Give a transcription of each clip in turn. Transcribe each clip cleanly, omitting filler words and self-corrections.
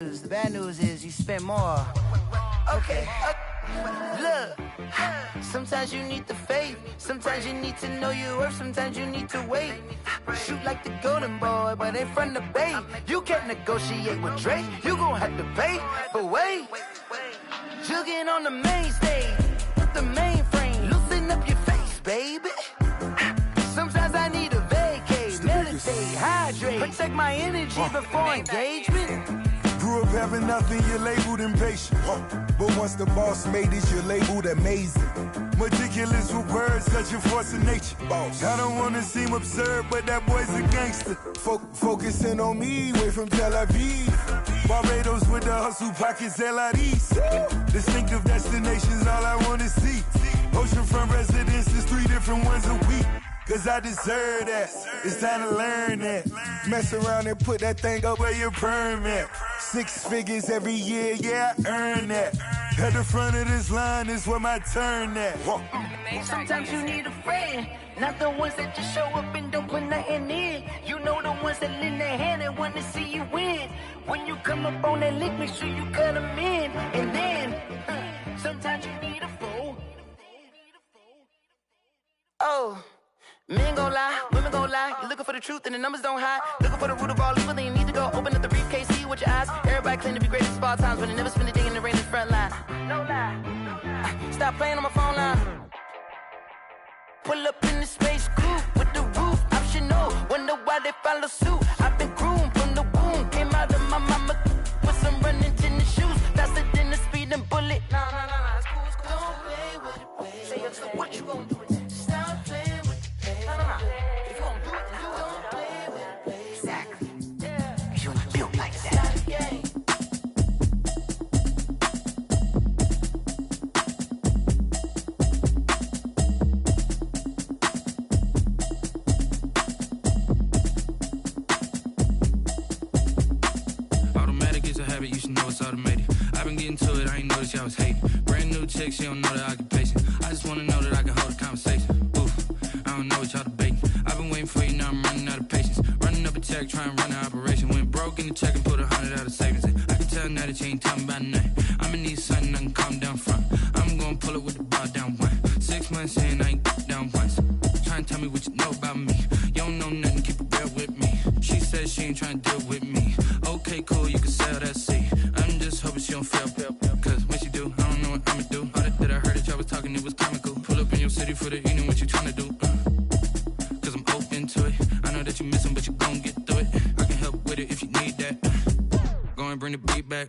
The bad news is you spend more. Okay. Look, sometimes you need the faith. Sometimes you need to know your worth. Sometimes you need to wait. Shoot like the golden boy, but in front of the bay. You can't negotiate with Drake. You gon' have to pay. But wait, jugging on the main stage, the mainframe, loosen up your face, baby. Sometimes I need a vacate, meditate, hydrate, protect my energy before engagement. Grew up having nothing, you're labeled impatient. But once the boss made it, you're labeled amazing. Meticulous with words, such a force of nature. I don't wanna seem absurd, but that boy's a gangster. Focusing on me, way from Tel Aviv. Barbados with the hustle pockets, LIDs. Distinctive destinations, all I wanna see. Oceanfront residences, 3 different ones a week. Cause I deserve that, it's time to learn that. Mess around and put that thing up where your permit. 6 figures every year, yeah, I earn that. At the front of this line is where my turn at. Sometimes you need a friend, not the ones that just show up and don't put nothing in. You know the ones that lend their hand and want to see you win. When you come up on that lick, make sure you cut them in. And then, sometimes you need a fool. Oh. Men gon' lie, women gon' lie. You're looking for the truth and the numbers don't hide. Looking for the root of all evil, then you need to go open up the briefcase, see with your eyes. Everybody claim to be great at small times, but they never spend a day in the rain in the front line. No lie. Stop playing on my phone line. Pull up in the space coupe with the roof optional. Wonder why they follow suit. I've been groomed from the womb. Came out of my mama with some running tennis shoes. Faster than the speeding bullet. No, it's cool, it's cool. Don't play with it, baby. Say so what you gon' do? Stop playing. If you gon' do it, then you don't play with it, baby. Exactly. Yeah. Cause you ain't built like that. Automatic is a habit, you should know it's automated. I've been getting to it, I ain't noticed y'all was hating. Brand new chick, she don't know the occupation. I just wanna know that I can hold a conversation. Oof. I don't know what y'all debating. I've been waiting for you, now I'm running out of patience. Running up a check, trying to run an operation. Went broke in the check and put 100 out of savings in. I can tell now that you ain't talking about nothing. I'ma need something I can calm down front. I'm gonna pull it with the bar down one. 6 months in, I ain't down once. Trying to tell me what you know about me. You don't know nothing, keep it real with me. She said she ain't trying to deal with me. Okay, cool, you can sell that seat. I'm just hoping she don't fail. Cause when she do, I don't know what I'ma do. All that I heard that y'all was talking, it was comical. Pull up in your city for the evening, what you trying to do? Cause I'm open to it. I know that you miss him, but you gon' get through it. I can help with it if you need that. Go and bring the beat back.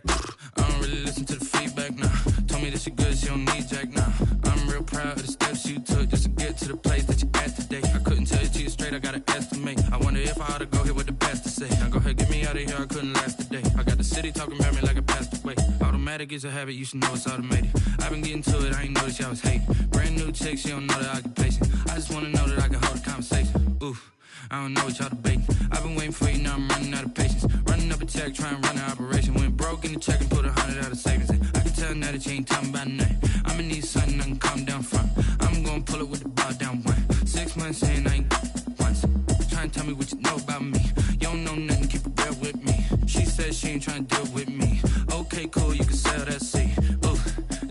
I don't really listen to the feedback, nah. Told me that she good, she don't need Jack, nah. I'm real proud of the steps you took just to get to the place that you're at today. I couldn't tell it to you straight, I gotta estimate. I wonder if I ought to go here with the best to say. Now go ahead, get me out of here, I couldn't last today. I got the city talking about me like I passed away. Automatic is a habit, you should know it's automated. I've been getting to it, I ain't noticed y'all was hating. Brand new chick, she don't know the occupation. I just wanna know that I can hold a conversation. Oof. I don't know what y'all debating. I've been waiting for you, now I'm running out of patience. Running up a check, trying to run an operation. Went broke in the check and put 100 out of savings in. I can tell now that you ain't talking about nothing. I'ma need something I can calm down front. I'm gonna pull it with the bar down one. 6 months in, I ain't once. Trying to tell me what you know about me. You don't know nothing, keep it real with me. She said she ain't trying to deal with me. Okay, cool, you can sell that seat. Ooh,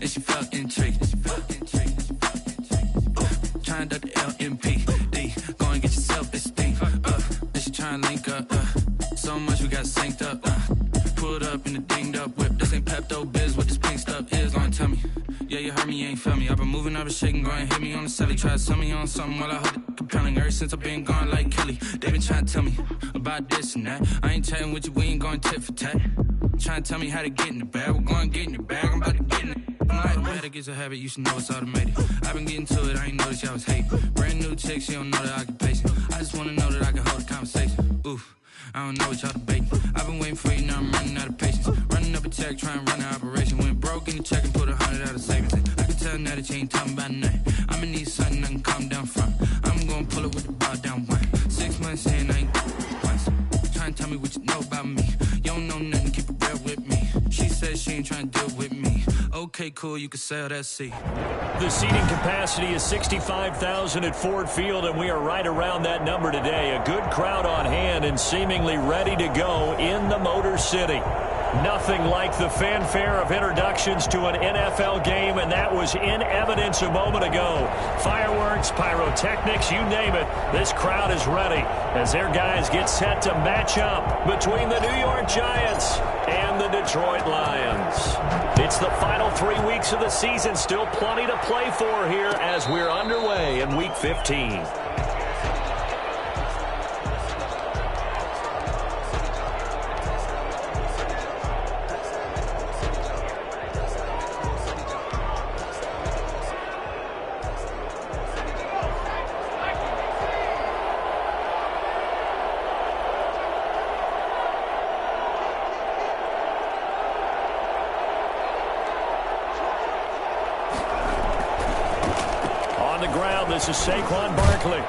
and she felt intrigued. Trying to duck the LMPD. Go and get your self-esteem. And she trying to link up. So much we got synced up. Pulled up in the dinged up whip. This ain't Pepto-Biz, what this pink stuff is. Go and tell me. Yeah, you heard me, you ain't felt me. I've been moving, I've been shaking, go and hit me on the celly. Try to sell me on something while I hold it compelling. Ever since I've been gone like Kelly, they been trying to tell me about this and that. I ain't chatting with you, we ain't going tit for tat. Trying to tell me how to get in the bag. We're going to get in the bag, I'm about to get in it. Automatic is a habit, you should know it's automated. I've been getting to it, I ain't noticed y'all was hating. Brand new chick, she don't know the occupation. I just wanna know that I can hold a conversation. Oof, I don't know what y'all debating. I've been waiting for you, now I'm running out of patience. Running up a check, trying to run an operation. Went broke in the check and put 100 out of savings in. I can tell now that you ain't talking about nothing. I'ma need something I can calm down front. I'm gonna pull it with the bar down one. 6 months in, I ain't once. Trying to tell me what you know about me. You don't know nothing, keep it real with me. She said she ain't trying to deal with me. Okay, cool, you can sell that seat. The seating capacity is 65,000 at Ford Field, and we are right around that number today. A good crowd on hand and seemingly ready to go in the Motor City. Nothing like the fanfare of introductions to an NFL game, and that was in evidence a moment ago. Fireworks, pyrotechnics, you name it. This crowd is ready as their guys get set to match up between the New York Giants and the Detroit Lions. It's the final 3 weeks of the season. Still plenty to play for here as we're underway in Week 15. This is Saquon Barkley.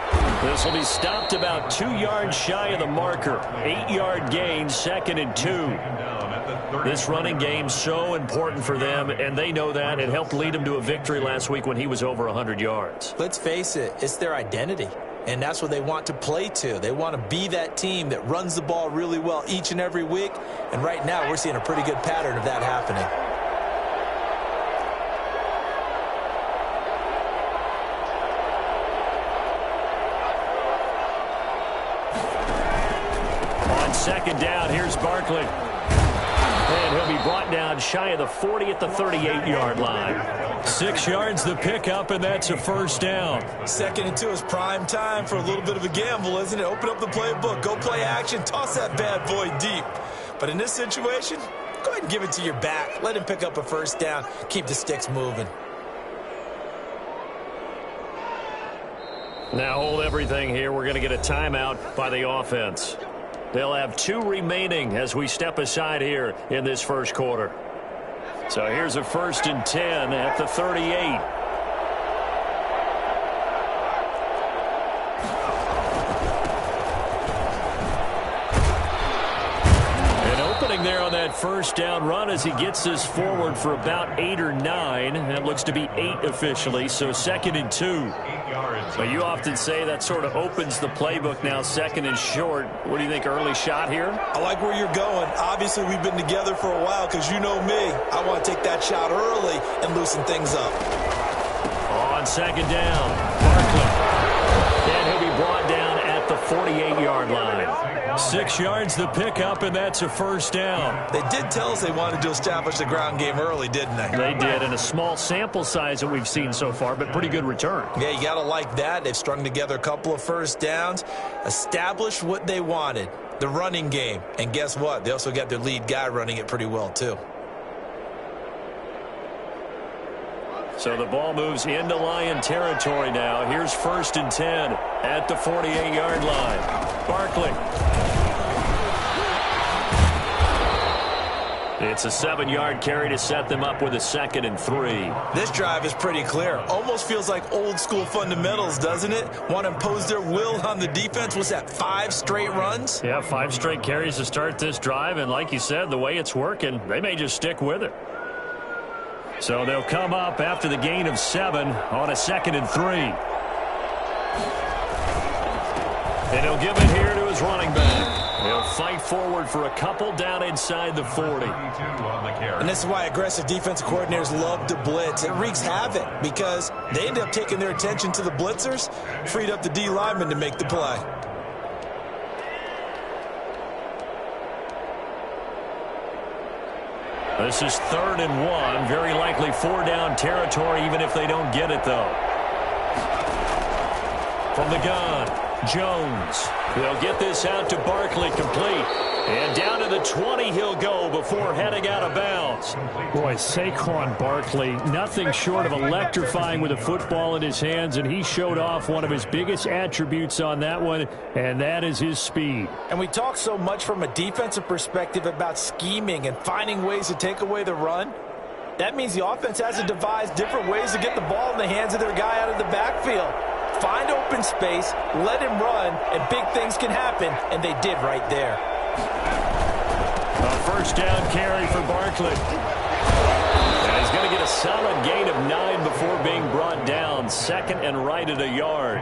This will be stopped about 2 yards shy of the marker. 8-yard gain, 2nd and 2. This running game so important for them, and they know that. It helped lead them to a victory last week when he was over 100 yards. Let's face it, it's their identity, and that's what they want to play to. They want to be that team that runs the ball really well each and every week, and right now we're seeing a pretty good pattern of that happening. Second down, here's Barkley. And he'll be brought down shy of the 40 at the 38-yard line. 6 yards the pickup, and that's a first down. 2nd and 2 is prime time for a little bit of a gamble, isn't it? Open up the playbook, go play action, toss that bad boy deep. But in this situation, go ahead and give it to your back. Let him pick up a first down. Keep the sticks moving. Now hold everything here. We're going to get a timeout by the offense. They'll have 2 remaining as we step aside here in this first quarter. So here's a 1st and 10 at the 38. There on that first down run as he gets this forward for about 8 or 9. That looks to be 8 officially, so 2nd and 2. But you often say that sort of opens the playbook now, 2nd and short. What do you think, early shot here? I like where you're going. Obviously, we've been together for a while because you know me. I want to take that shot early and loosen things up. On 2nd down, Barkley. And he'll be brought down at the 48-yard line. 6 yards the pickup, and that's a first down. They did tell us they wanted to establish the ground game early, didn't they? They did, and a small sample size that we've seen so far, but pretty good return. Yeah, you got to like that. They've strung together a couple of first downs, established what they wanted, the running game. And guess what? They also got their lead guy running it pretty well, too. So the ball moves into Lion territory now. Here's 1st and 10 at the 48-yard line. Barkley. It's a 7-yard carry to set them up with a 2nd and 3. This drive is pretty clear. Almost feels like old school fundamentals, doesn't it? Want to impose their will on the defense. Was that 5 straight runs? Yeah, 5 straight carries to start this drive. And like you said, the way it's working, they may just stick with it. So they'll come up after the gain of 7 on a 2nd and 3. And he'll give it here to his running back. He'll fight forward for a couple down inside the 40. And this is why aggressive defensive coordinators love to blitz. It wreaks havoc because they end up taking their attention to the blitzers, freed up the D lineman to make the play. This is 3rd and 1. Very likely 4 down territory, even if they don't get it, though. From the gun, Jones. They'll get this out to Barkley, complete. And down to the 20 he'll go before heading out of bounds. Boy, Saquon Barkley, nothing short of electrifying with a football in his hands, and he showed off one of his biggest attributes on that one, and that is his speed. And we talk so much from a defensive perspective about scheming and finding ways to take away the run. That means the offense has to devise different ways to get the ball in the hands of their guy out of the backfield. Find open space, let him run, and big things can happen, and they did right there. A first down carry for Barkley. And he's going to get a solid gain of 9 before being brought down. Second and right at a yard.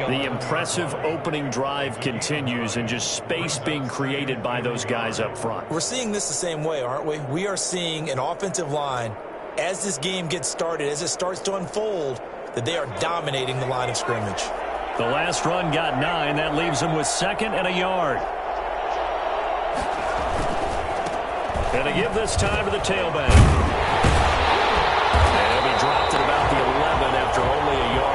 The impressive opening drive continues, and just space being created by those guys up front. We're seeing this the same way, aren't we? We are seeing an offensive line, as this game gets started, as it starts to unfold, that they are dominating the line of scrimmage. The last run got 9. That leaves them with 2nd and a yard. And to give this time to the tailback. And he'll be dropped at about the 11 after only a yard.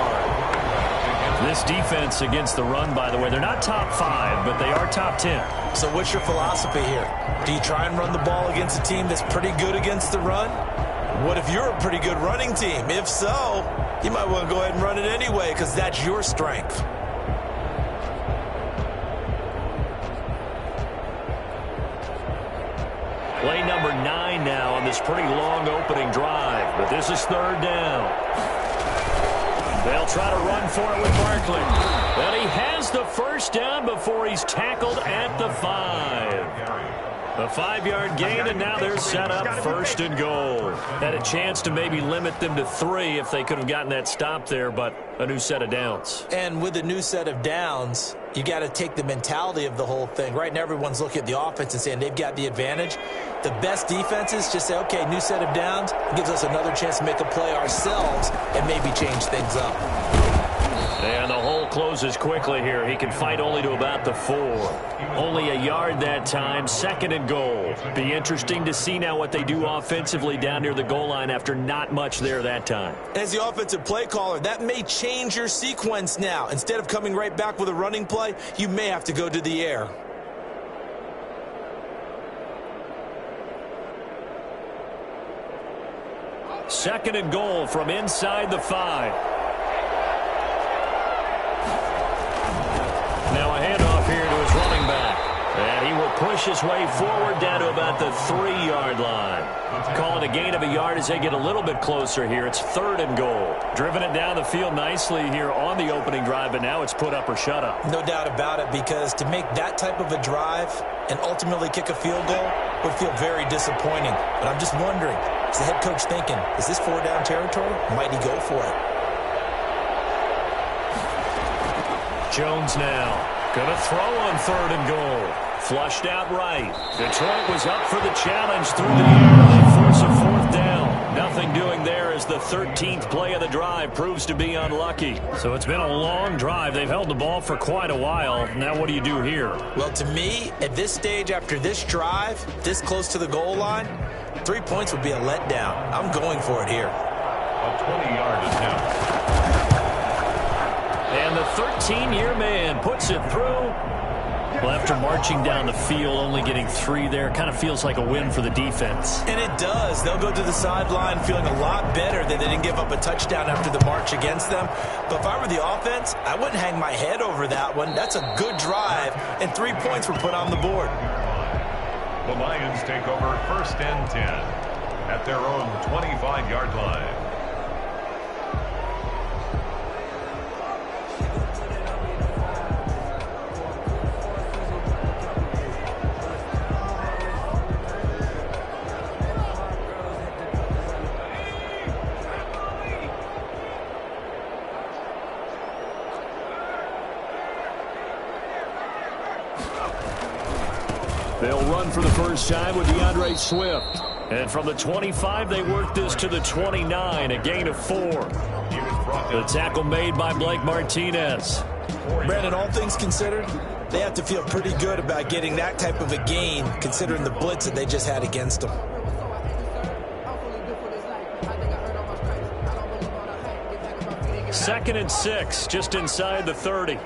This defense against the run, by the way, they're not top 5, but they are top 10. So what's your philosophy here? Do you try and run the ball against a team that's pretty good against the run? What if you're a pretty good running team? If so, you might want to go ahead and run it anyway because that's your strength. Play number 9 now on this pretty long opening drive, but this is 3rd down. They'll try to run for it with Barkley. But he has the first down before he's tackled at the 5. A 5-yard gain, and now they're set up 1st and goal. Had a chance to maybe limit them to 3 if they could have gotten that stop there, but a new set of downs. And with a new set of downs, you got to take the mentality of the whole thing. Right now, everyone's looking at the offense and saying they've got the advantage. The best defenses just say, okay, new set of downs. It gives us another chance to make a play ourselves and maybe change things up. And the hole closes quickly here. He can fight only to about the 4. Only a yard that time, 2nd and goal. Be interesting to see now what they do offensively down near the goal line after not much there that time. As the offensive play caller, that may change your sequence now. Instead of coming right back with a running play, you may have to go to the air. Second and goal from inside the 5. Now a handoff here to his running back. And he will push his way forward down to about the 3-yard line. Calling a gain of a yard as they get a little bit closer here. It's 3rd and goal. Driven it down the field nicely here on the opening drive, but now it's put up or shut up. No doubt about it, because to make that type of a drive and ultimately kick a field goal would feel very disappointing. But I'm just wondering, is the head coach thinking, is this 4-down territory? Might he go for it? Jones now going to throw on 3rd and goal. Flushed out right. Detroit was up for the challenge through the air. They force a 4th down. Nothing doing there as the 13th play of the drive proves to be unlucky. So it's been a long drive. They've held the ball for quite a while. Now what do you do here? Well, to me, at this stage after this drive, this close to the goal line, 3 points would be a letdown. I'm going for it here. A 20-yard attempt. And the 13-year man puts it through. Well, after marching down the field, only getting 3 there, kind of feels like a win for the defense. And it does. They'll go to the sideline feeling a lot better that they didn't give up a touchdown after the march against them. But if I were the offense, I wouldn't hang my head over that one. That's a good drive, and 3 points were put on the board. The Lions take over 1st and 10 at their own 25-yard line. They'll run for the first time with DeAndre Swift. And from the 25, they work this to the 29, a gain of 4. The tackle made by Blake Martinez. Brandon, all things considered, they have to feel pretty good about getting that type of a gain, considering the blitz that they just had against them. Second and 6, just inside the 30.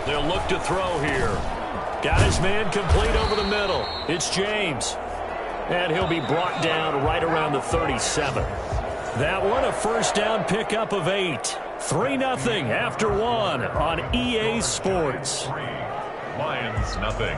They'll look to throw here. Got his man complete over the middle. It's James. And he'll be brought down right around the 37. That one a first down pickup of 8. 3-0 after 1 on EA Sports. Lions nothing.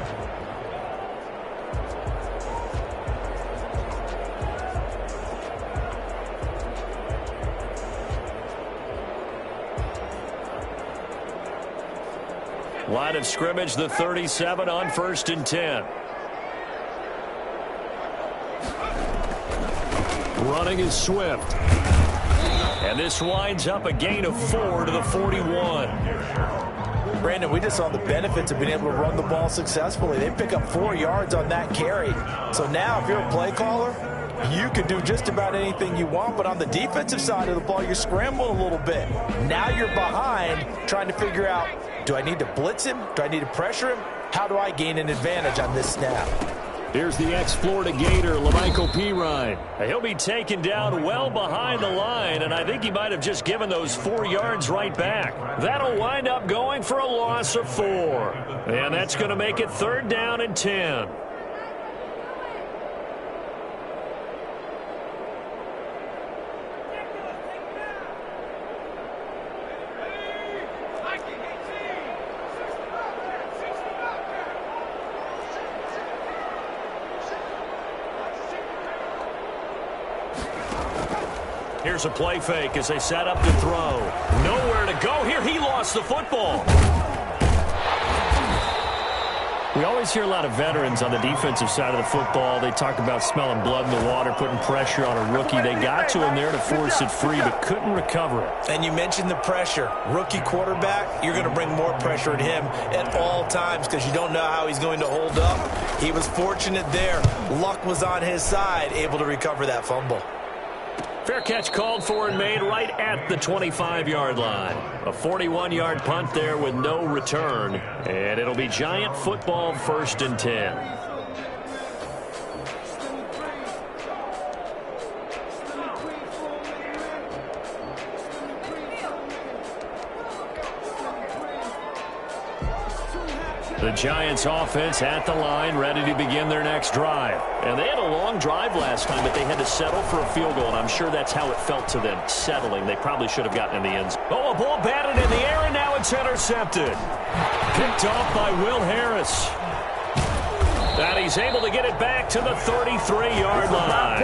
Line of scrimmage, the 37 on 1st and 10. Running is Swift. And this winds up a gain of 4 to the 41. Brandon, we just saw the benefits of being able to run the ball successfully. They pick up 4 yards on that carry. So now if you're a play caller, you can do just about anything you want, but on the defensive side of the ball, you're scrambling a little bit. Now you're behind trying to figure out, do I need to blitz him? Do I need to pressure him? How do I gain an advantage on this snap? Here's the ex-Florida Gator, Lamichael Pirine. He'll be taken down well behind the line, and I think he might have just given those 4 yards right back. That'll wind up going for a loss of 4. And that's going to make it 3rd down and 10. Here's a play fake as they set up to throw. Nowhere to go here. He lost the football. We always hear a lot of veterans on the defensive side of the football. They talk about smelling blood in the water, putting pressure on a rookie. They got to him there to force it free, but couldn't recover it. And you mentioned the pressure. Rookie quarterback, you're going to bring more pressure at him at all times because you don't know how he's going to hold up. He was fortunate there. Luck was on his side, able to recover that fumble. Fair catch called for and made right at the 25-yard line. A 41-yard punt there with no return. And it'll be Giant football 1st and 10. The Giants offense at the line, ready to begin their next drive. And they had a long drive last time, but they had to settle for a field goal, and I'm sure that's how it felt to them, settling. They probably should have gotten in the end zone. Oh, a ball batted in the air, and now it's intercepted. Picked off by Will Harris. And he's able to get it back to the 33-yard line.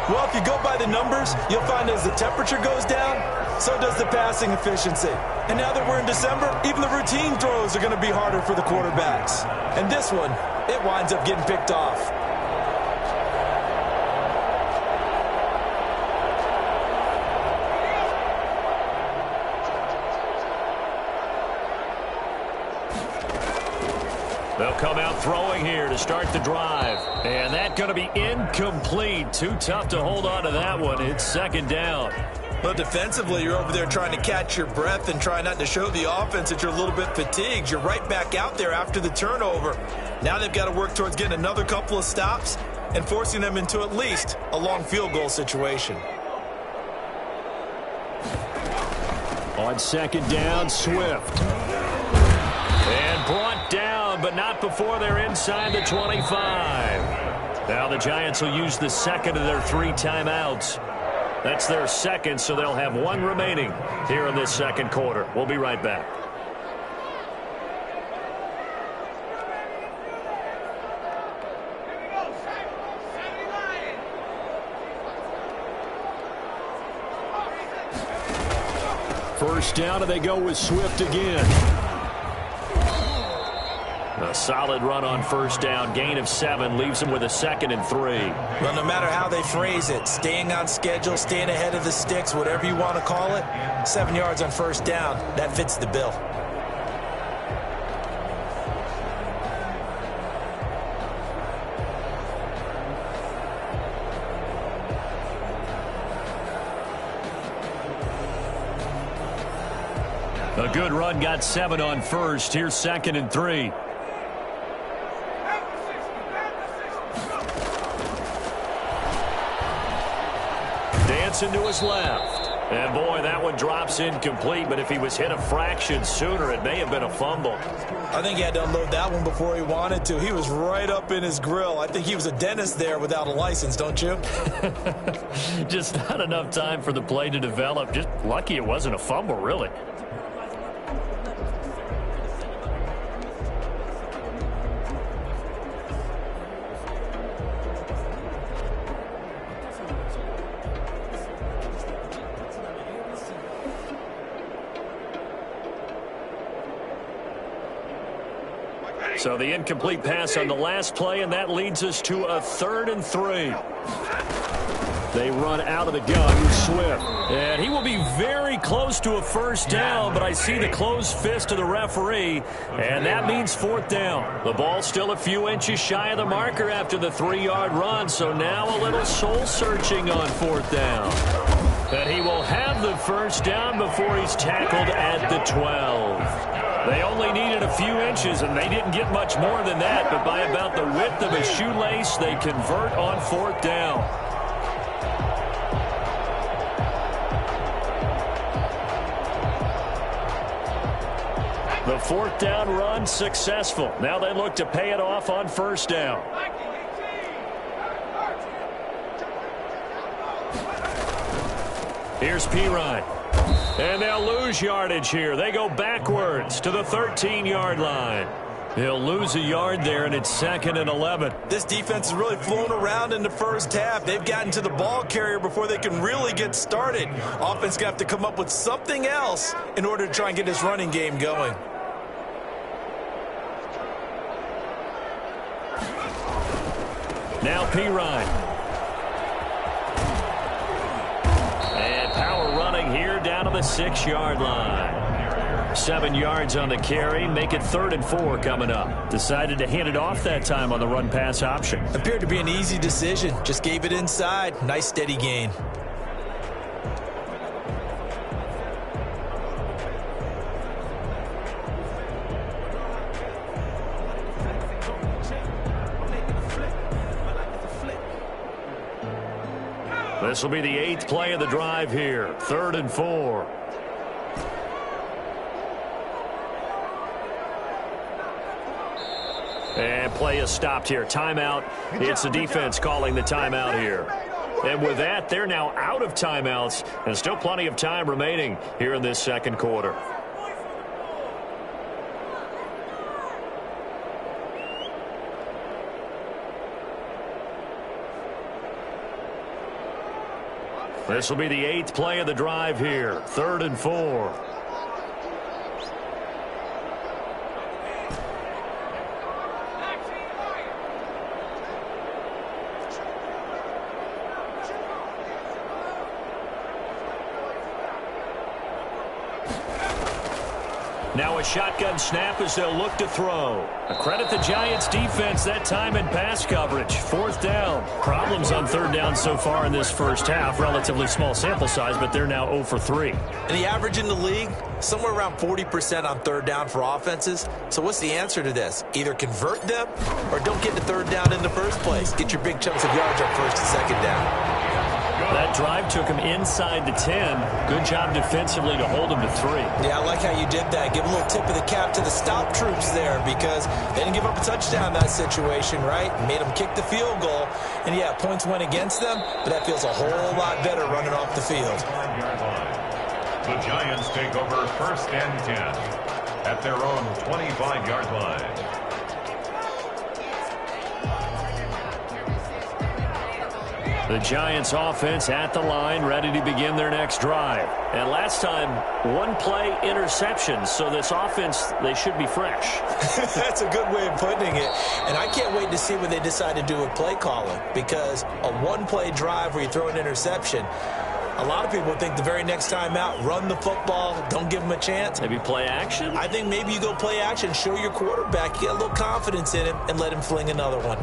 Well, if you go by the numbers, you'll find as the temperature goes down, so does the passing efficiency. And now that we're in December, even the routine throws are going to be harder for the quarterbacks. And this one, it winds up getting picked off. They'll come out throwing here to start the drive. And that's going to be incomplete. Too tough to hold on to that one. It's 2nd down. But defensively, you're over there trying to catch your breath and try not to show the offense that you're a little bit fatigued. You're right back out there after the turnover. Now they've got to work towards getting another couple of stops and forcing them into at least a long field goal situation. On 2nd down, Swift. And brought down, but not before they're inside the 25. Now the Giants will use the 2nd of their 3 timeouts. That's their 2nd, so they'll have 1 remaining here in this 2nd quarter. We'll be right back. First down, and they go with Swift again. A solid run on 1st down. Gain of 7 leaves him with a 2nd and 3. Well, no matter how they phrase it, staying on schedule, staying ahead of the sticks, whatever you want to call it, 7 yards on 1st down, that fits the bill. A good run got 7 on 1st. Here's 2nd and 3. Dancing to his left. And boy, that one drops incomplete, but if he was hit a fraction sooner, it may have been a fumble. I think he had to unload that one before he wanted to. He was right up in his grill. I think he was a dentist there without a license, don't you? Just not enough time for the play to develop. Just lucky it wasn't a fumble, really. So the incomplete pass on the last play, and that leads us to a 3rd and 3. They run out of the gun. Swift. And he will be very close to a first down, but I see the closed fist of the referee, and that means 4th down. The ball's still a few inches shy of the marker after the 3-yard run, so now a little soul-searching on 4th down. And he will have the first down before he's tackled at the 12. They only needed a few inches, and they didn't get much more than that, but by about the width of a shoelace, they convert on 4th down. The 4th down run successful. Now they look to pay it off on 1st down. Here's Pirine. And they'll lose yardage here. They go backwards to the 13-yard line. He'll lose a yard there, and it's 2nd and 11. This defense is really flown around in the first half. They've gotten to the ball carrier before they can really get started. Offense going to have to come up with something else in order to try and get this running game going. Now Pirine. And power running here down to the 6-yard line. 7 yards on the carry. Make it 3rd and 4 coming up. Decided to hand it off that time on the run-pass option. Appeared to be an easy decision. Just gave it inside. Nice steady gain. This will be the 8th play of the drive here. 3rd and 4. And play is stopped here. Timeout. It's the defense calling the timeout here. And with that, they're now out of timeouts, and still plenty of time remaining here in this 2nd quarter. This will be the 8th play of the drive here. 3rd and 4. Now a shotgun snap as they'll look to throw. Credit the Giants defense that time in pass coverage. 4th down. Problems on 3rd down so far in this first half. Relatively small sample size, but they're now 0 for 3. And the average in the league, somewhere around 40% on 3rd down for offenses. So what's the answer to this? Either convert them or don't get to 3rd down in the first place. Get your big chunks of yards on 1st and 2nd down. That drive took him inside the 10. Good job defensively to hold him to 3. Yeah, I like how you did that. Give a little tip of the cap to the stop troops there because they didn't give up a touchdown in that situation, right? Made them kick the field goal. And, yeah, points went against them, but that feels a whole lot better running off the field. The Giants take over 1st and 10 at their own 25-yard line. The Giants offense at the line, ready to begin their next drive. And last time, 1-play interception. So this offense, they should be fresh. That's a good way of putting it. And I can't wait to see what they decide to do with play calling. Because a 1-play drive where you throw an interception, a lot of people think the very next time out, run the football, don't give them a chance. Maybe play action? I think maybe you go play action, show your quarterback, you get a little confidence in him, and let him fling another one.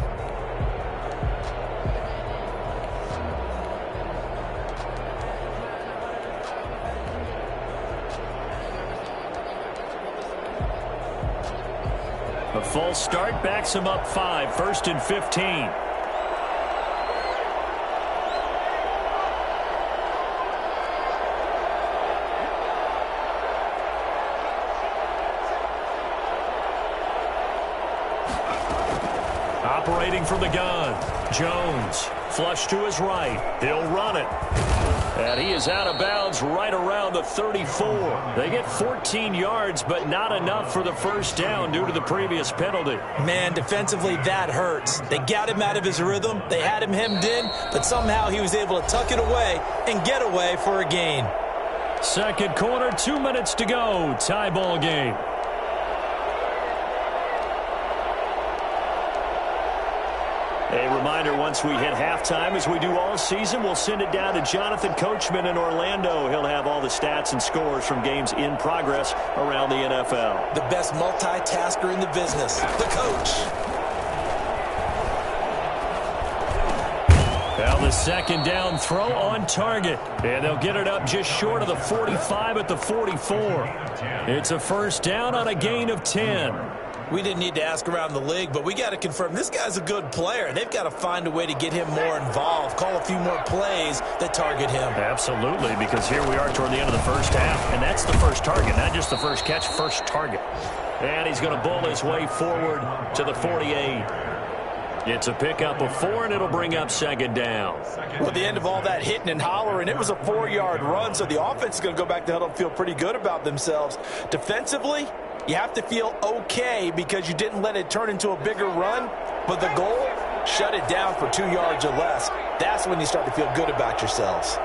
A false start backs him up 5, 1st and 15. Operating from the gun, Jones, flush to his right. He'll run it. And he is out of bounds right around the 34. They get 14 yards, but not enough for the first down due to the previous penalty. Man, defensively, that hurts. They got him out of his rhythm. They had him hemmed in, but somehow he was able to tuck it away and get away for a gain. 2nd quarter, 2 minutes to go. Tie ball game. A reminder, once we hit halftime, as we do all season, we'll send it down to Jonathan Coachman in Orlando. He'll have all the stats and scores from games in progress around the NFL. The best multitasker in the business, the coach. Now the second down throw on target. And they'll get it up just short of the 45 at the 44. It's a first down on a gain of 10. We didn't need to ask around the league, but we got to confirm this guy's a good player. They've got to find a way to get him more involved, call a few more plays that target him. Absolutely, because here we are toward the end of the first half, and that's the first target, not just the first catch, first target. And he's going to bull his way forward to the 48. It's a pickup of 4, and it'll bring up second down. Well, at the end of all that hitting and hollering, it was a 4-yard run, so the offense is going to go back to huddle and feel pretty good about themselves. Defensively, you have to feel okay because you didn't let it turn into a bigger run, but the goal, shut it down for 2 yards or less. That's when you start to feel good about yourselves.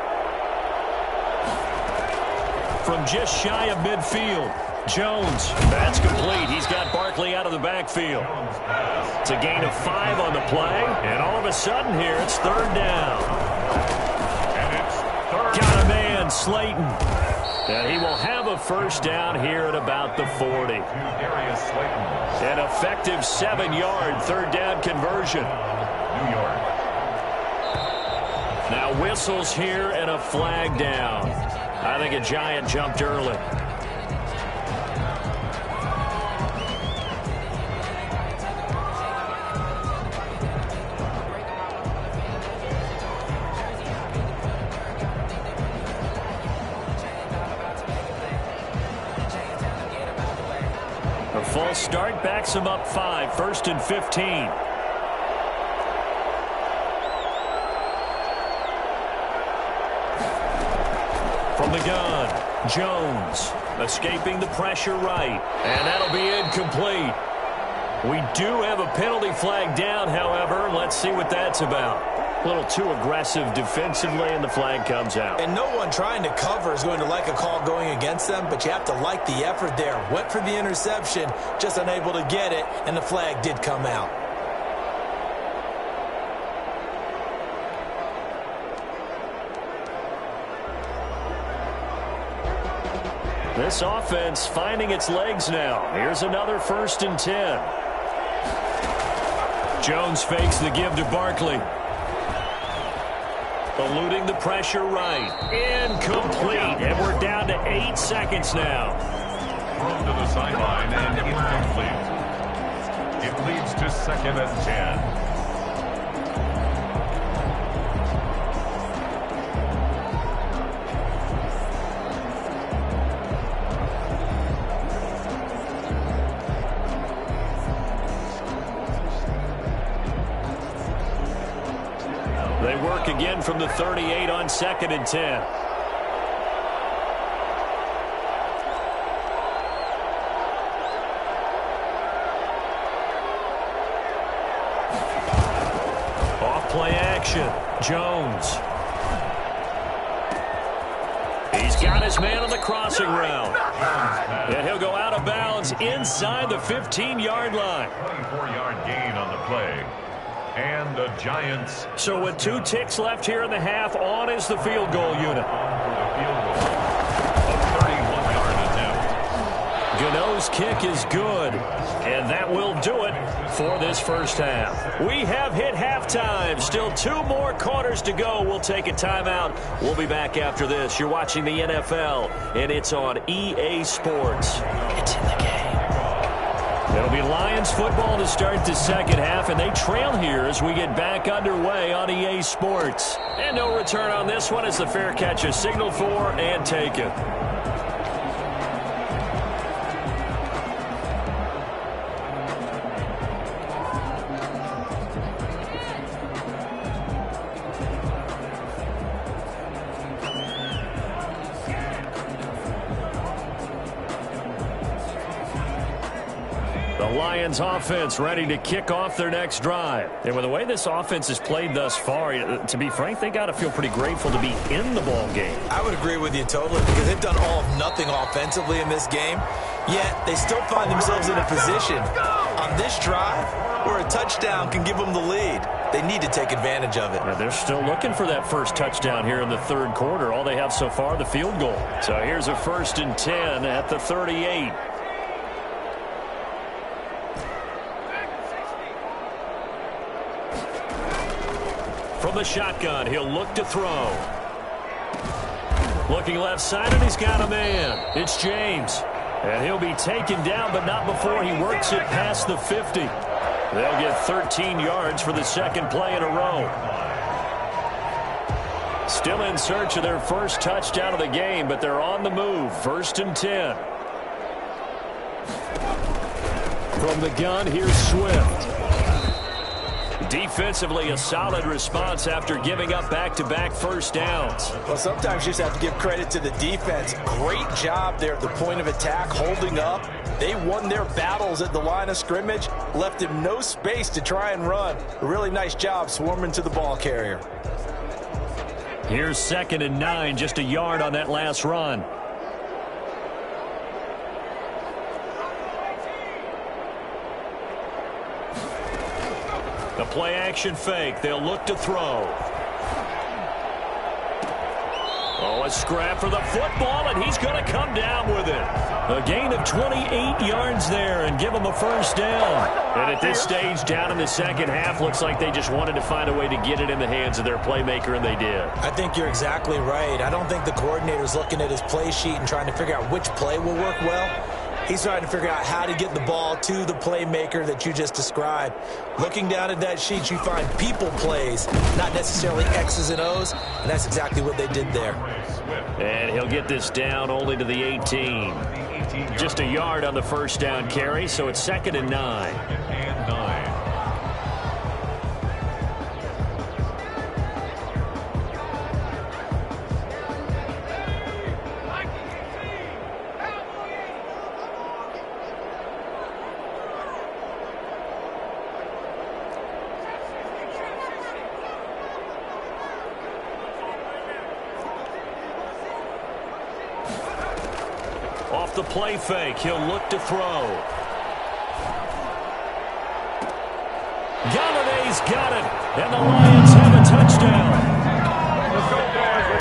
From just shy of midfield, Jones, that's complete. He's got Barkley out of the backfield. It's a gain of 5 on the play, and all of a sudden here, it's third down. And it's third. Got a man, Slayton. And he will have a first down here at about the 40. Darius Slayton. An effective 7-yard third down conversion. New York. Now whistles here and a flag down. I think a Giant jumped early. A false start backs him up 5, 1st and 15. From the gun, Jones escaping the pressure right, and that'll be incomplete. We do have a penalty flag down, however. Let's see what that's about. A little too aggressive defensively, and the flag comes out. And no one trying to cover is going to like a call going against them, but you have to like the effort there. Went for the interception, just unable to get it, and the flag did come out. This offense finding its legs now. Here's another 1st and 10. Jones fakes the give to Barkley. Eluding the pressure right. Incomplete. And we're down to 8 seconds now. Thrown to the sideline and incomplete. It leads to 2nd and 10. They work again from the 38 on 2nd and 10. Off play action. Jones. He's got his man on the crossing route. And he'll go out of bounds inside the 15-yard line. 24-yard gain on the play. And the Giants. So with 2 ticks left here in the half, on is the field goal unit. The field goal. A 31-yard attempt. Gano's kick is good. And that will do it for this first half. We have hit halftime. Still 2 more quarters to go. We'll take a timeout. We'll be back after this. You're watching the NFL, and it's on EA Sports. It's in the game. It'll be Lions football to start the second half, and they trail here as we get back underway on EA Sports. And no return on this one as the fair catch is signaled for and taken. Lions offense ready to kick off their next drive. And with the way this offense has played thus far, to be frank, they got to feel pretty grateful to be in the ball game. I would agree with you totally because they've done all of nothing offensively in this game. Yet they still find themselves in a position on this drive where a touchdown can give them the lead. They need to take advantage of it. Yeah, they're still looking for that first touchdown here in the third quarter. All they have so far, the field goal. So here's a 1st and 10 at the 38. From the shotgun, he'll look to throw. Looking left side, and he's got a man. It's James. And he'll be taken down, but not before he works it past the 50. They'll get 13 yards for the second play in a row. Still in search of their first touchdown of the game, but they're on the move. 1st and 10. From the gun, here's Swift. Defensively, a solid response after giving up back-to-back first downs. Well, sometimes you just have to give credit to the defense. Great job there at the point of attack, holding up. They won their battles at the line of scrimmage, left him no space to try and run. A really nice job swarming to the ball carrier. Here's 2nd and 9, just a yard on that last run. The play-action fake. They'll look to throw. Oh, a scrap for the football, and he's going to come down with it. A gain of 28 yards there and give him a first down. And at this stage, down in the second half, looks like they just wanted to find a way to get it in the hands of their playmaker, and they did. I think you're exactly right. I don't think the coordinator's looking at his play sheet and trying to figure out which play will work well. He's trying to figure out how to get the ball to the playmaker that you just described. Looking down at that sheet, you find people plays, not necessarily X's and O's, and that's exactly what they did there. And he'll get this down only to the 18. Just a yard on the first down carry, so it's 2nd and 9. Off the play fake, he'll look to throw. Galladay's got it, and the Lions have a touchdown.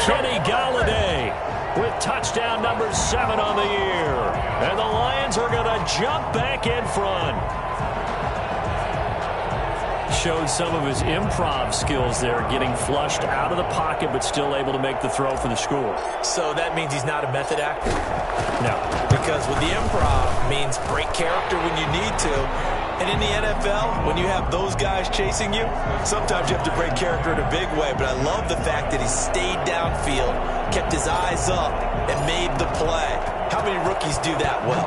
Kenny Galladay with touchdown number 7 on the year. And the Lions are going to jump back in front. Showed some of his improv skills there, getting flushed out of the pocket but still able to make the throw for the score. So that means he's not a method actor? No. Because with the improv means break character when you need to. And in the NFL, when you have those guys chasing you, sometimes you have to break character in a big way. But I love the fact that he stayed downfield, kept his eyes up, and made the play. How many rookies do that well?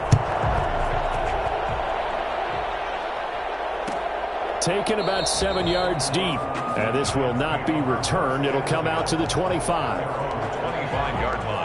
Taken about 7 yards deep. And this will not be returned. It'll come out to the 25. 25-yard line.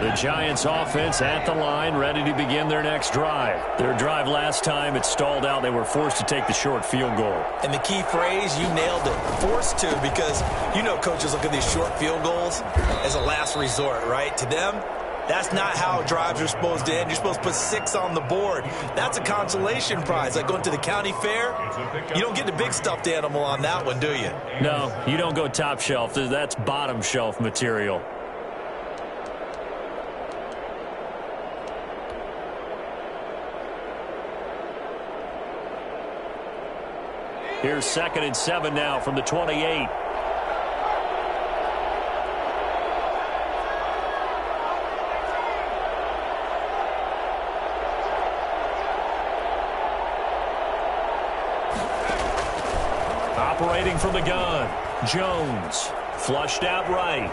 The Giants offense at the line, ready to begin their next drive. Their drive last time, it stalled out. They were forced to take the short field goal. And the key phrase, you nailed it, forced to, because you know coaches look at these short field goals as a last resort, right? To them, that's not how drives are supposed to end. You're supposed to put 6 on the board. That's a consolation prize. Like going to the county fair, you don't get the big stuffed animal on that one, do you? No, you don't go top shelf. That's bottom shelf material. Here's 2nd and 7 now from the 28. Operating from the gun, Jones, flushed out right.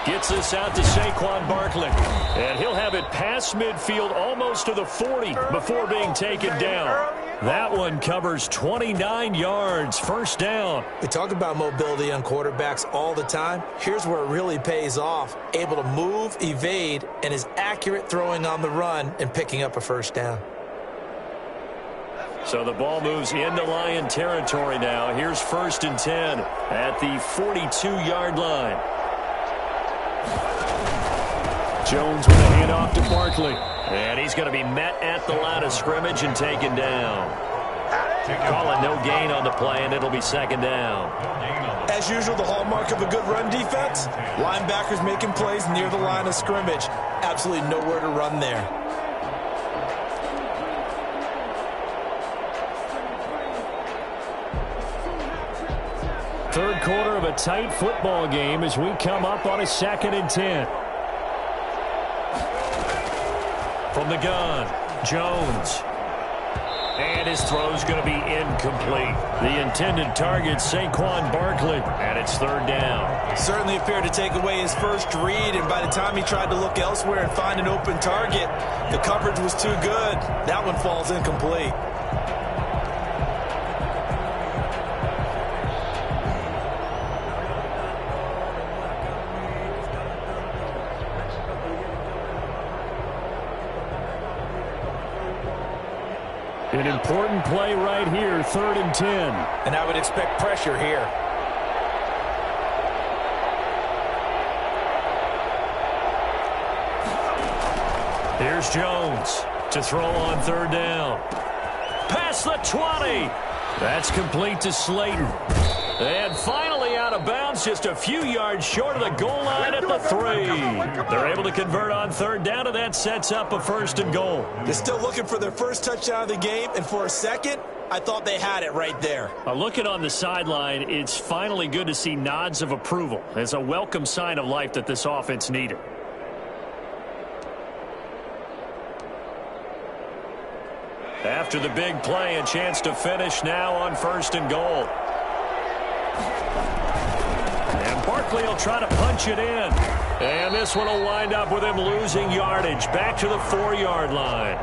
Gets this out to Saquon Barkley. And he'll have it past midfield almost to the 40 before being taken down. That one covers 29 yards, first down. We talk about mobility on quarterbacks all the time. Here's where it really pays off. Able to move, evade, and is accurate throwing on the run and picking up a first down. So the ball moves into Lion territory now. Here's 1st and 10 at the 42-yard line. Jones with a handoff to Barkley. And he's going to be met at the line of scrimmage and taken down. Calling no gain on the play, and it'll be 2nd down. As usual, the hallmark of a good run defense, linebackers making plays near the line of scrimmage. Absolutely nowhere to run there. Third quarter of a tight football game as we come up on a 2nd and 10. From the gun, Jones. And his throw's going to be incomplete. The intended target, Saquon Barkley, and it's 3rd down. Certainly appeared to take away his first read, and by the time he tried to look elsewhere and find an open target, the coverage was too good. That one falls incomplete. An important play right here, 3rd and 10. And I would expect pressure here. Here's Jones to throw on 3rd down. Past the 20. That's complete to Slayton. And finally out of bounds, just a few yards short of the goal line at the 3. They're able to convert on 3rd down, and that sets up a 1st and goal. They're still looking for their first touchdown of the game, and for a second, I thought they had it right there. Looking on the sideline, it's finally good to see nods of approval. It's a welcome sign of life that this offense needed. After the big play, a chance to finish now on 1st and goal. And Barkley will try to punch it in. And this one will wind up with him losing yardage back to the 4-yard line.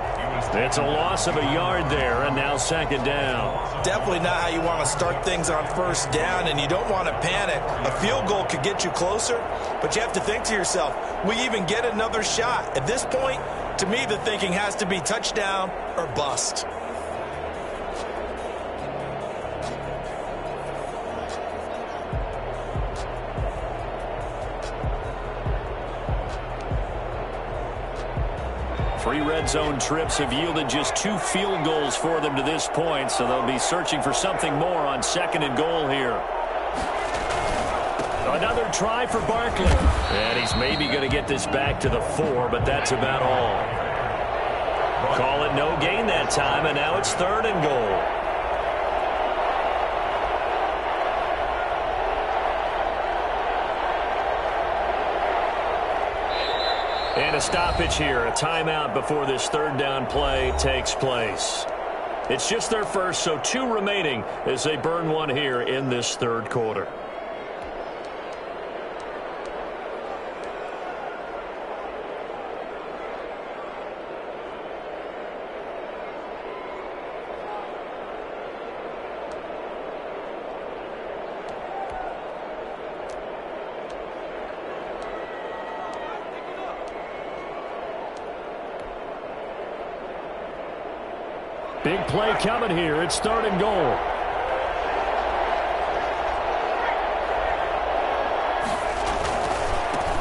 It's a loss of a yard there, and now 2nd down. Definitely not how you want to start things on 1st down, and you don't want to panic. A field goal could get you closer, but you have to think to yourself, we even get another shot. At this point, to me, the thinking has to be touchdown or bust. Three red zone trips have yielded just 2 field goals for them to this point, so they'll be searching for something more on 2nd and goal here. Another try for Barkley. And he's maybe going to get this back to the 4, but that's about all. Call it no gain that time, and now it's 3rd and goal. And a stoppage here, a timeout before this 3rd down play takes place. It's just their first, so 2 remaining as they burn one here in this 3rd quarter. Big play coming here. It's 3rd and goal.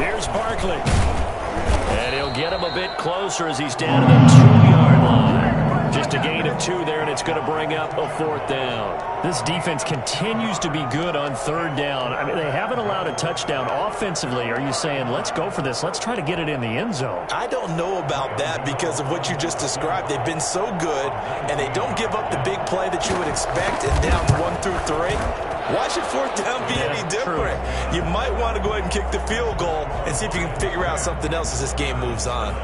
Here's Barkley. And he'll get him a bit closer as he's down to the 2-yard line. Just a gain of 2 there, and it's going to bring up a 4th down. This defense continues to be good on 3rd down. I mean, they haven't allowed a touchdown offensively. Are you saying, let's go for this? Let's try to get it in the end zone. I don't know about that because of what you just described. They've been so good, and they don't give up the big play that you would expect in downs 1 through 3. Why should 4th down be any different? True. You might want to go ahead and kick the field goal and see if you can figure out something else as this game moves on.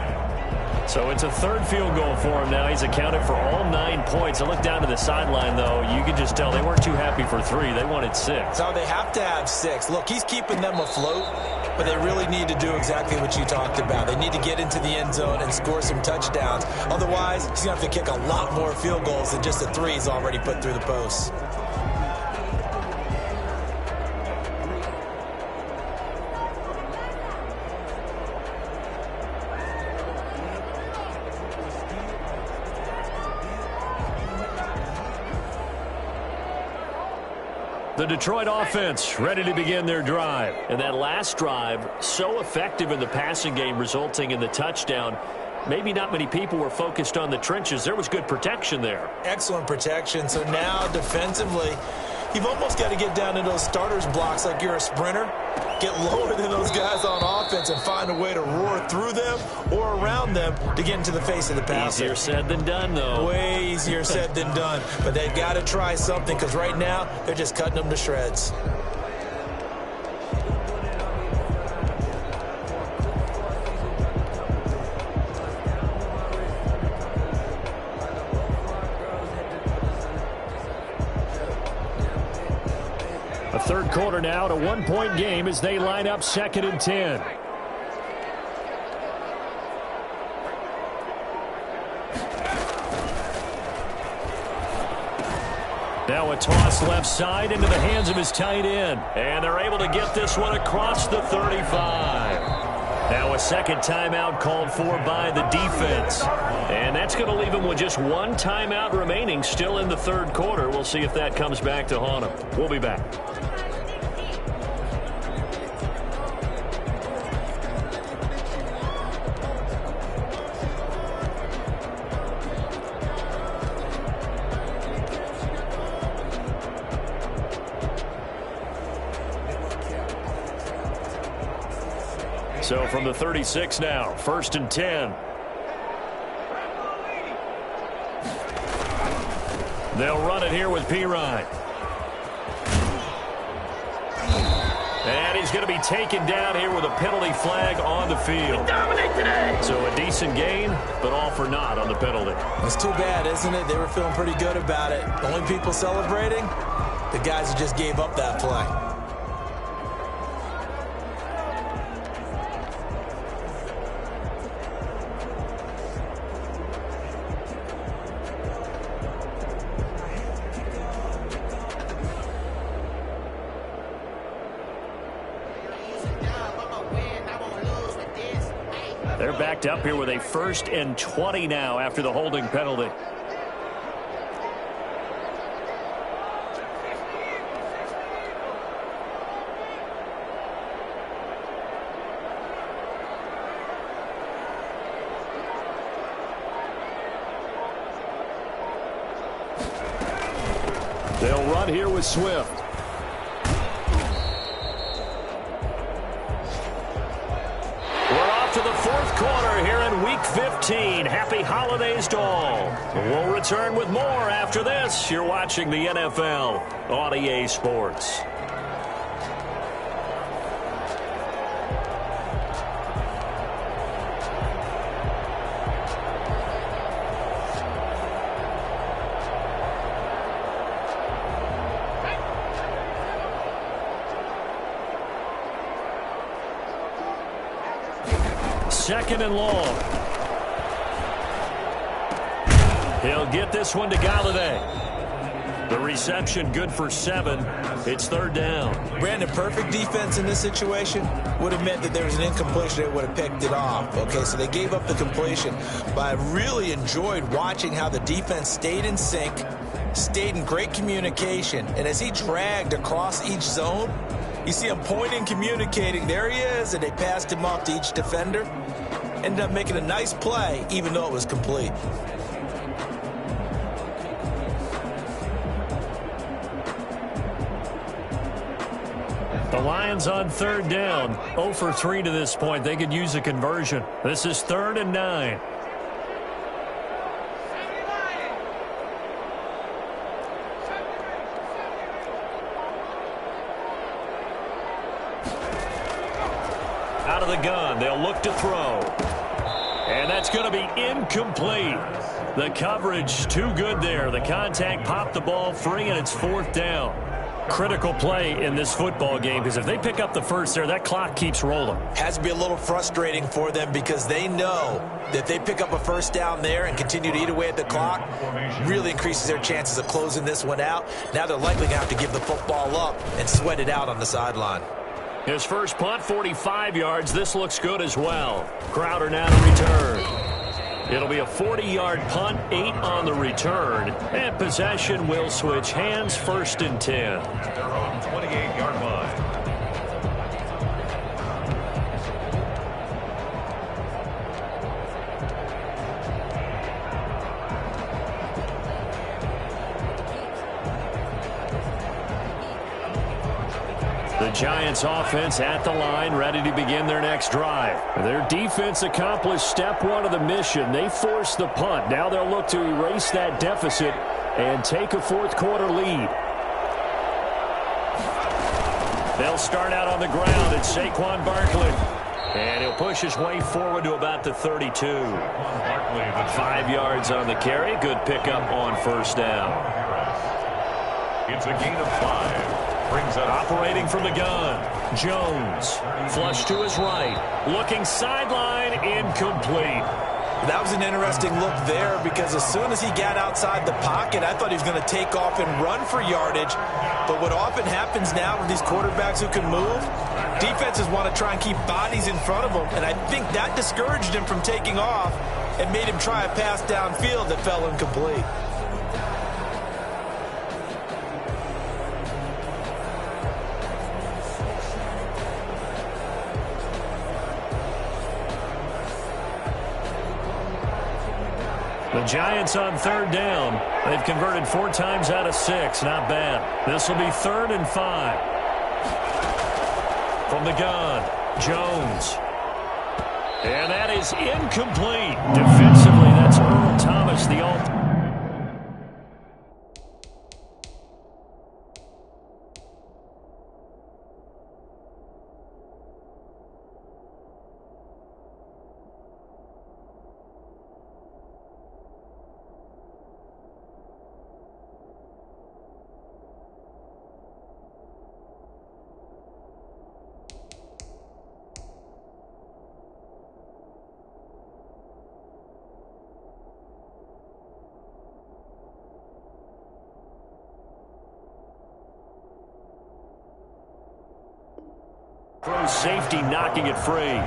So it's a 3rd field goal for him now. He's accounted for all 9 points. I look down to the sideline, though. You can just tell they weren't too happy for 3. They wanted 6. So they have to have 6. Look, he's keeping them afloat, but they really need to do exactly what you talked about. They need to get into the end zone and score some touchdowns. Otherwise, he's going to have to kick a lot more field goals than just the 3 he's already put through the posts. The Detroit offense ready to begin their drive. And that last drive, so effective in the passing game, resulting in the touchdown. Maybe not many people were focused on the trenches. There was good protection there. Excellent protection. So now defensively, you've almost got to get down to those starters blocks like you're a sprinter. Get lower than those guys on offense and find a way to roar through them or around them to get into the face of the passer. Easier said than done, though. Way easier said than done. But they've got to try something because right now they're just cutting them to shreds. A third quarter now, at a one-point game as they line up 2nd and 10. Now a toss left side into the hands of his tight end. And they're able to get this one across the 35. Now a second timeout called for by the defense. And that's going to leave him with just one timeout remaining still in the third quarter. We'll see if that comes back to haunt him. We'll be back. So from the 36 now, 1st and 10. They'll run it here with Pirine. And he's going to be taken down here with a penalty flag on the field. So a decent gain, but all for naught on the penalty. It's too bad, isn't it? They were feeling pretty good about it. The only people celebrating, the guys who just gave up that play. They're backed up here with a 1st and 20 now after the holding penalty. They'll run here with Swift. To the 4th quarter here in Week 15. Happy holidays to all. We'll return with more after this. You're watching the NFL on EA Sports. Second and long. He'll get this one to Galladay. The reception good for 7. It's 3rd down. Brandon, perfect defense in this situation would have meant that there was an incompletion that would have picked it off. Okay, so they gave up the completion. But I really enjoyed watching how the defense stayed in sync, stayed in great communication. And as he dragged across each zone, you see him pointing, communicating. There he is, and they passed him off to each defender. Ended up making a nice play, even though it was complete. The Lions on 3rd down. 0 for 3 to this point. They could use a conversion. This is 3rd and 9. Out of the gun, they'll look to throw. And that's going to be incomplete. The coverage too good there. The contact popped the ball free, and it's 4th down. Critical play in this football game, because if they pick up the first there, that clock keeps rolling. Has to be a little frustrating for them because they know that they pick up a 1st down there and continue to eat away at the clock, really increases their chances of closing this one out. Now they're likely going to have to give the football up and sweat it out on the sideline. His first punt, 45 yards. This looks good as well. Crowder now to return. It'll be a 40-yard punt, 8 on the return. And possession will switch hands, 1st and 10. The Giants offense at the line, ready to begin their next drive. Their defense accomplished step one of the mission. They forced the punt. Now they'll look to erase that deficit and take a fourth quarter lead. They'll start out on the ground. It's Saquon Barkley. And he'll push his way forward to about the 32. 5 yards on the carry. Good pickup on first down. It's a gain of 5. Brings up operating from the gun. Jones. Flush to his right. Looking sideline. Incomplete. That was an interesting look there because as soon as he got outside the pocket, I thought he was going to take off and run for yardage. But what often happens now with these quarterbacks who can move, defenses want to try and keep bodies in front of them. And I think that discouraged him from taking off and made him try a pass downfield that fell incomplete. The Giants on third down. They've converted 4 times out of 6. Not bad. This will be 3rd and 5. From the gun, Jones. And that is incomplete. Defensively, that's Earl Thomas, the all. Safety knocking it free.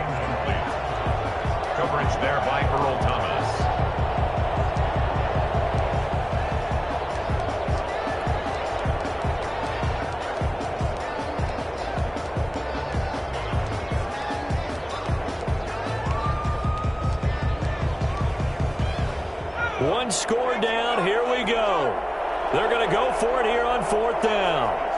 Coverage there by Earl Thomas. One score down. Here we go. They're going to go for it here on 4th down.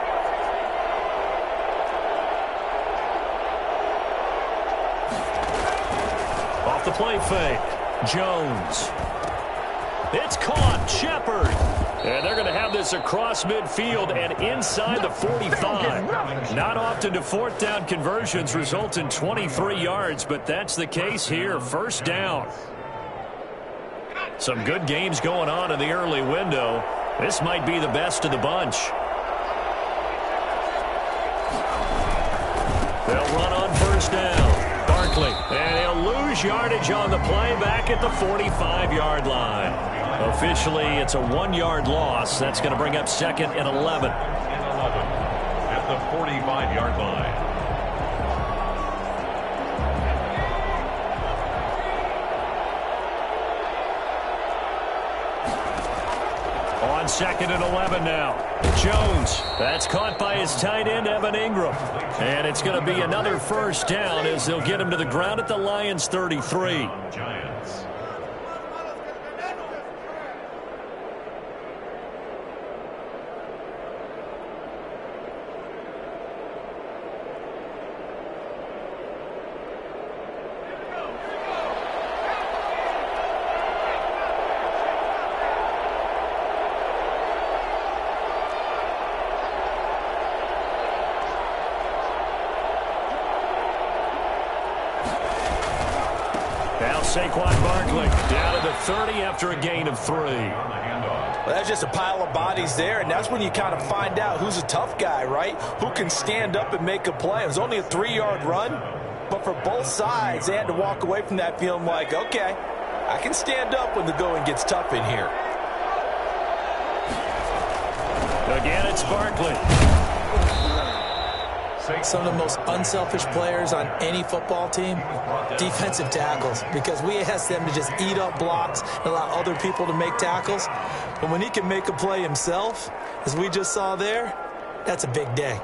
The play fake. Jones. It's caught. Shepard. And they're going to have this across midfield and inside the 45. Not often do 4th down conversions result in 23 yards, but that's the case here. First down. Some good games going on in the early window. This might be the best of the bunch. They'll run on first down. Barkley. And he'll lose yardage on the play back at the 45-yard line. Officially, it's a 1-yard loss. That's going to bring up 2nd and 11. At the 45-yard line. On 2nd and 11 now. Jones. That's caught by his tight end, Evan Ingram. And it's going to be another first down as they'll get him to the ground at the Lions' 33. Giants. Saquon Barkley down to the 30 after a gain of 3. Well, that's just a pile of bodies there, and that's when you kind of find out who's a tough guy, right? Who can stand up and make a play. It was only a 3-yard run, but for both sides, they had to walk away from that feeling like, okay, I can stand up when the going gets tough in here. Again, it's Barkley. Some of the most unselfish players on any football team, defensive tackles, because we ask them to just eat up blocks and allow other people to make tackles. But when he can make a play himself, as we just saw there, that's a big day.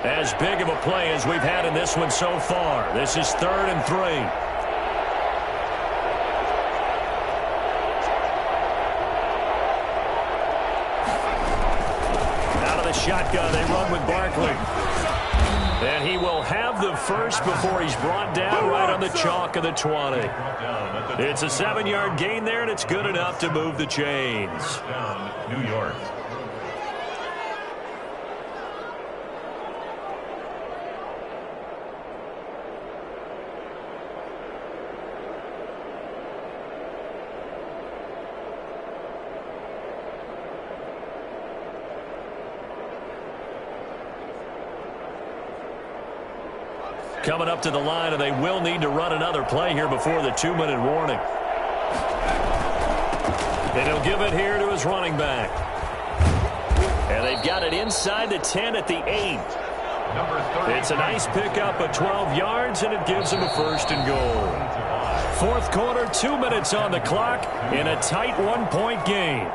As big of a play as we've had in this one so far. This is 3rd and 3. Out of the shotgun, they run with Barkley. And he will have the first before he's brought down right on the chalk of the 20. It's a 7-yard gain there, and it's good enough to move the chains. Down, New York. Coming up to the line, and they will need to run another play here before the 2-minute warning. And he'll give it here to his running back. And they've got it inside the 10 at the 8. It's a nice pickup of 12 yards, and it gives him a 1st and goal. 4th quarter, 2 minutes on the clock in a tight 1-point game.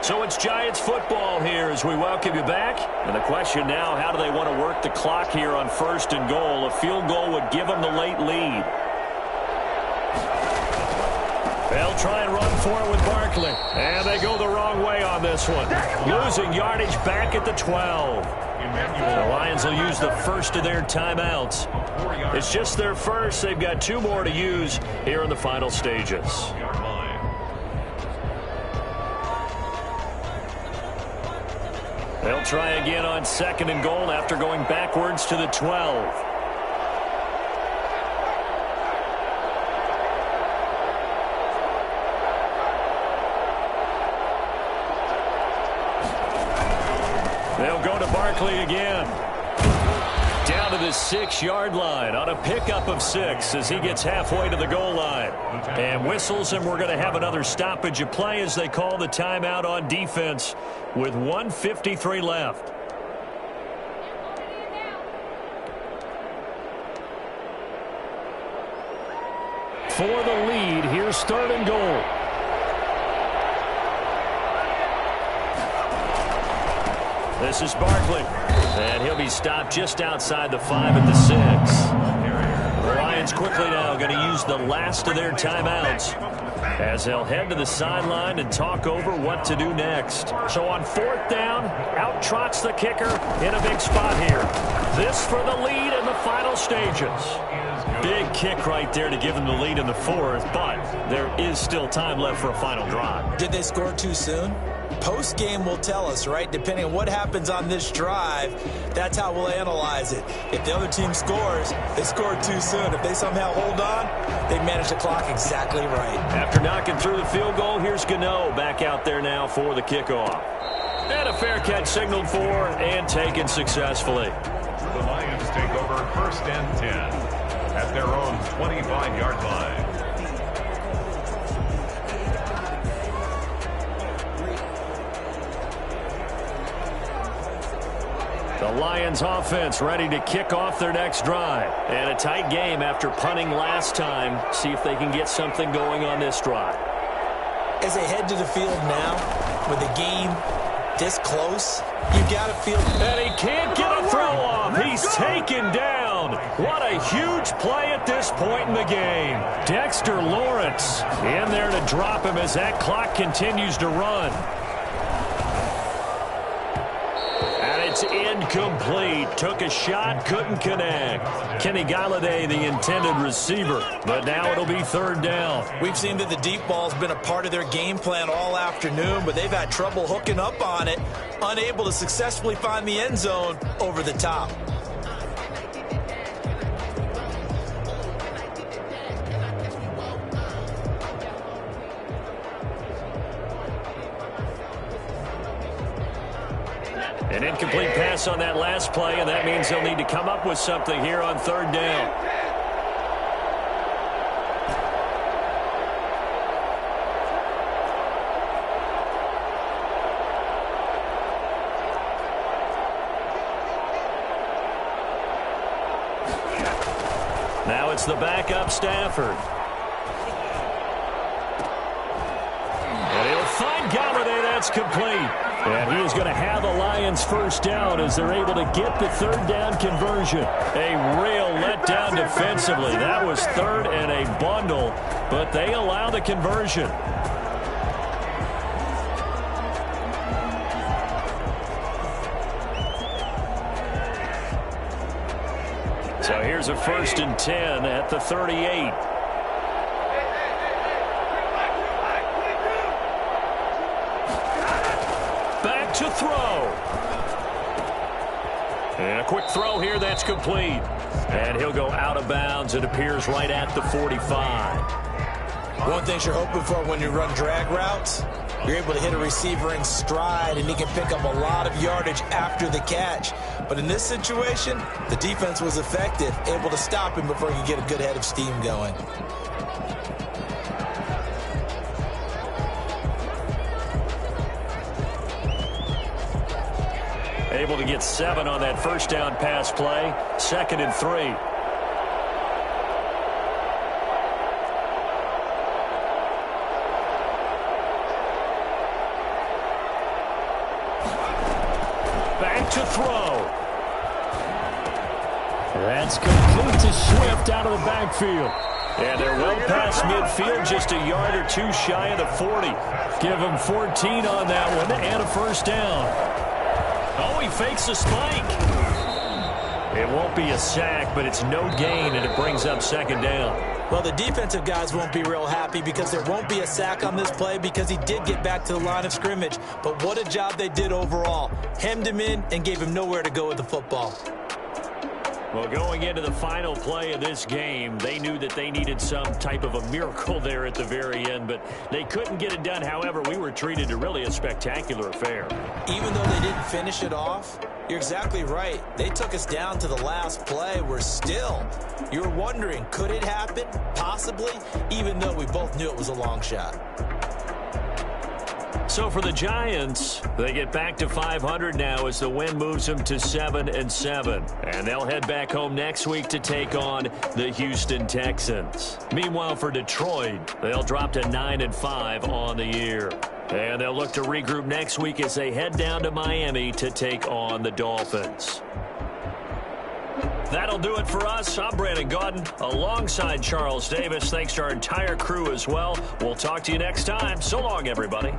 So it's Giants football here as we welcome you back. And the question now, how do they want to work the clock here on 1st and goal? A field goal would give them the late lead. They'll try and run for it with Barkley. And they go the wrong way on this one. Losing yardage back at the 12. The Lions will use the first of their timeouts. It's just their first. They've got 2 more to use here in the final stages. They'll try again on 2nd and goal after going backwards to the 12. They'll go to Barkley again. Down to the 6-yard line on a pickup of 6 as he gets halfway to the goal line. And whistles, and we're going to have another stoppage of play as they call the timeout on defense with 1:53 left. For the lead, here's 3rd and goal. This is Barkley. And he'll be stopped just outside the 5 at the 6. The Lions quickly now going to use the last of their timeouts as they'll head to the sideline and talk over what to do next. So on 4th down, out trots the kicker in a big spot here. This for the lead in the final stages. Big kick right there to give them the lead in the 4th, but there is still time left for a final drive. Did they score too soon? Post-game will tell us, right? Depending on what happens on this drive, that's how we'll analyze it. If the other team scores, they scored too soon. If they somehow hold on, they manage the clock exactly right. After knocking through the field goal, here's Gano back out there now for the kickoff. And a fair catch signaled for and taken successfully. The Lions take over 1st and 10 at their own 25-yard line. The Lions offense ready to kick off their next drive. And a tight game after punting last time. See if they can get something going on this drive. As they head to the field now, with the game this close, you got to feel... And he can't get a throw off. He's taken down. What a huge play at this point in the game. Dexter Lawrence in there to drop him as that clock continues to run. It's incomplete. Took a shot, couldn't connect. Kenny Golladay, the intended receiver, but now it'll be 3rd down. We've seen that the deep ball's been a part of their game plan all afternoon, but they've had trouble hooking up on it, unable to successfully find the end zone over the top. An incomplete pass on that last play, and that means they'll need to come up with something here on 3rd down. Now it's the backup Stafford. And he'll find Galladay. That's complete. And he is going to have the Lions first down as they're able to get the third down conversion. A real letdown defensively. That was third and a bundle, but they allow the conversion. So here's a 1st and 10 at the 38. Back to throw. And a quick throw here, that's complete. And he'll go out of bounds. It appears right at the 45. One thing you're hoping for when you run drag routes, you're able to hit a receiver in stride, and he can pick up a lot of yardage after the catch. But in this situation, the defense was effective, able to stop him before he could get a good head of steam going. Able to get 7 on that first down pass play. 2nd and 3. Back to throw. That's complete to Swift out of the backfield. And they're well past midfield, just a yard or two shy of the 40. Give them 14 on that one and a first down. Oh, he fakes a spike. It won't be a sack, but it's no gain, and it brings up 2nd down. Well, the defensive guys won't be real happy because there won't be a sack on this play because he did get back to the line of scrimmage. But what a job they did overall. Hemmed him in and gave him nowhere to go with the football. Well, going into the final play of this game, they knew that they needed some type of a miracle there at the very end, but they couldn't get it done. However, we were treated to really a spectacular affair. Even though they didn't finish it off, you're exactly right. They took us down to the last play. We're still, you were wondering, could it happen? Possibly, even though we both knew it was a long shot. So for the Giants, they get back to 500 now as the win moves them to 7-7. And they'll head back home next week to take on the Houston Texans. Meanwhile, for Detroit, they'll drop to 9-5 on the year. And they'll look to regroup next week as they head down to Miami to take on the Dolphins. That'll do it for us. I'm Brandon Gaudin alongside Charles Davis. Thanks to our entire crew as well. We'll talk to you next time. So long, everybody.